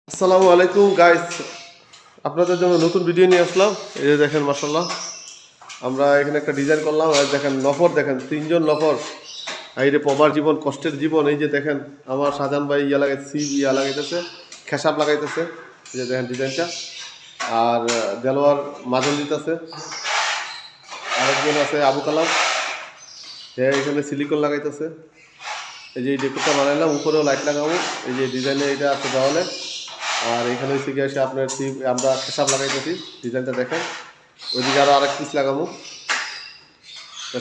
আসসালামু আলাইকুম গাইস, আপনাদের জন্য নতুন ভিডিও নিয়ে আসলাম। এই যে দেখেন মাশাআল্লাহ, আমরা এখানে একটা ডিজাইন করলাম। আর দেখেন নফর, দেখেন তিনজন নফর। এই যে প্রবার জীবন, কষ্টের জীবন। এই যে দেখেন আমার শাহজাহান ভাই লাগাইতেছে, খেসাব লাগাইতেছে। এই যে দেখেন ডিজাইনটা। আর দেলোয়ার মাজন দিতেছে। আরেকজন আছে আবু কালাম, এখানে সিলিকন লাগাইতেছে। এই যে এই ডেকোরটা বানাইলাম, উপরেও লাইট লাগাবো। এই যে ডিজাইনে এটা আছে দেওয়ালে। আর এখানে হচ্ছে গিয়ে এসে আপনার আমরা খেসাব লাগাইতেছি। ডিজাইনটা দেখেন, ওইদিকে আরও আরেক পিস লাগাবো।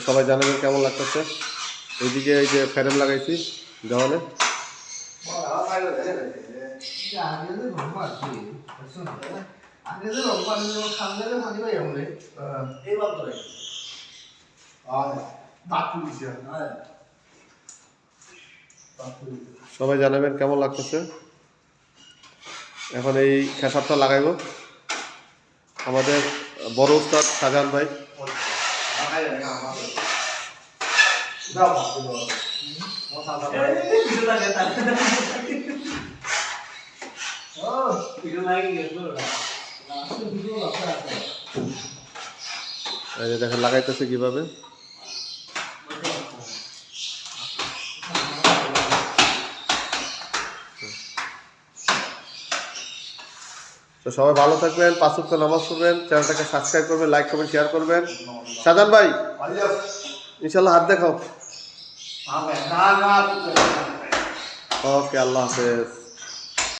সবাই জানাবেন কেমন লাগতেছে। ওইদিকে এই যে ফ্রেম লাগাইছি দেওয়ালে। সবাই জানাবেন কেমন লাগতেছে। এখন এই খেসাবটা লাগাইব আমাদের বড় উস্তাদ শাহজাহান ভাই। দেখেন লাগাইতেছে কিভাবে। তো সবাই ভালো থাকবেন, 5 ওয়াক্ত নামাজ পড়বেন, চ্যানেলটাকে সাবস্ক্রাইব করবেন, লাইক করবেন, শেয়ার করবেন। শাহজাহান ভাই ইনশাল্লাহ হাত দেখাও। ওকে, আল্লাহ হাফেজ।